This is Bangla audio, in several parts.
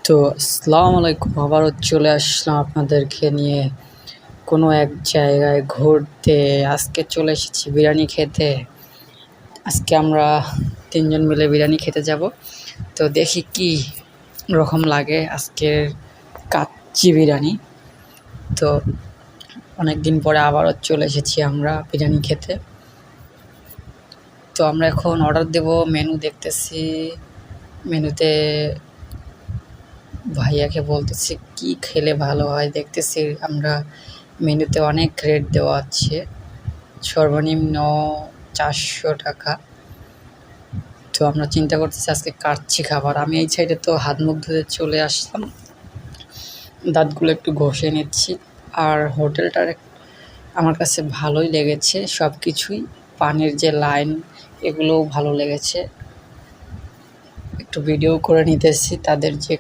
তো আসসালামু আলাইকুম, আবারও চলে আসলাম আপনাদেরকে নিয়ে কোনো এক জায়গায় ঘুরতে। আজকে চলে এসেছি বিরিয়ানি খেতে। আজকে আমরা ৩ জন মিলে বিরিয়ানি খেতে যাব। তো দেখি কী রকম লাগে আজকের কাচ্চি বিরিয়ানি। তো অনেক দিন পরে আবারও চলে এসেছি আমরা বিরিয়ানি খেতে। তো আমরা এখন অর্ডার দেব। মেনু দেখতেছি, মেনুতে ভাইয়াকে বলতেছি কী খেলে ভালো হয়। দেখতেছি আমরা মেনুতে অনেক রেট দেওয়া আছে, সর্বনিম্ন 400 টাকা। তো আমরা চিন্তা করতেছি আজকে কাচ্চি খাবার। আমি এই সাইডে তো হাত মুখ ধুয়ে চলে আসলাম, দাঁতগুলো একটু ঘষে নিচ্ছি। আর হোটেলটার আমার কাছে ভালোই লেগেছে সব কিছুই। পানির যে লাইন, এগুলোও ভালো লেগেছে। একটু ভিডিও করে নিতেছি তাদের যে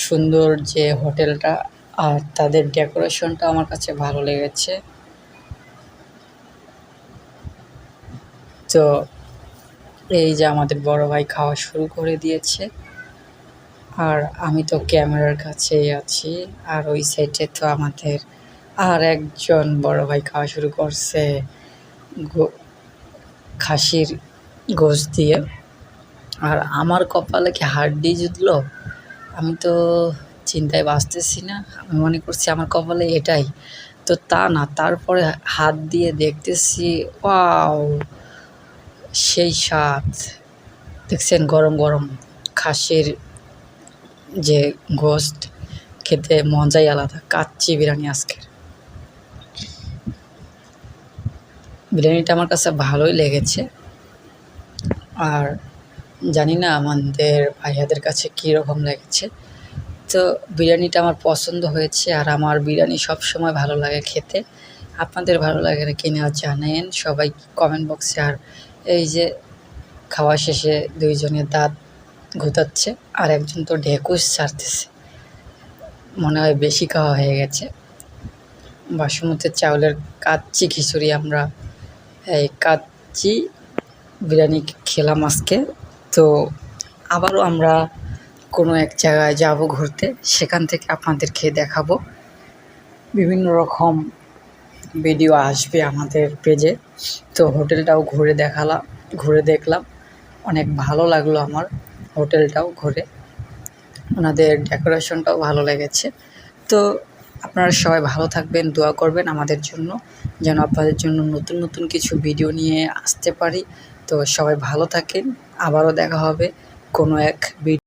সুন্দর যে হোটেলটা, আর তাদের ডেকোরেশনটা আমার কাছে ভালো লেগেছে। তো এই যে আমাদের বড় ভাই খাওয়া শুরু করে দিয়েছে, আর আমি তো ক্যামেরার কাছেই আছি। আর ওই সাইডে তো আমাদের আর একজন বড় ভাই খাওয়া শুরু করছে খাসির গোশত দিয়ে। আর আমার কপালে কি হাড্ডি জুটলো, আমি তো চিন্তায় বাঁচতেছি না। আমি মনে করছি আমার কপালে এটাই, তো তা না। তারপরে হাত দিয়ে দেখতেছি, ওয়াও, সেই স্বাদ! দেখছেন, গরম গরম খাসির যে গোশত, খেতে মজাই আলাদা। কাচ্চি বিরিয়ানি আজকের বিরিয়ানিটা আমার কাছে ভালোই লেগেছে। আর জানি না আমাদের ভাইয়াদের কাছে কীরকম লেগেছে। তো বিরিয়ানিটা আমার পছন্দ হয়েছে, আর আমার বিরিয়ানি সবসময় ভালো লাগে খেতে। আপনাদের ভালো লাগে না কিনা জানেন সবাই কমেন্ট বক্সে। আর এই যে খাওয়া শেষে দুইজনের দাঁত ঘুতাচ্ছে, আর একজন তো ঢেকুস ছাড়তেছে, মনে হয় বেশি খাওয়া হয়ে গেছে। বাসমতি চাউলের কাচ্চি খিচুড়ি, আমরা এই কাচ্চি বিরিয়ানি খেলাম আজকে। তো আবারও আমরা কোনো এক জায়গায় যাব ঘুরতে, সেখান থেকে আপনাদেরকে দেখাবো। বিভিন্ন রকম ভিডিও আসবে আমাদের পেজে। তো হোটেলটাও ঘুরে দেখলাম, অনেক ভালো লাগলো আমার হোটেলটাও ঘুরে। ওনাদের ডেকোরেশনটাও ভালো লেগেছে। তো আপনারা সবাই ভালো থাকবেন, দোয়া করবেন আমাদের জন্য, যেন আপনাদের জন্য নতুন নতুন কিছু ভিডিও নিয়ে আসতে পারি। তো সবাই ভালো থাকেন, আবারও দেখা হবে কোনো এক ভিডিও।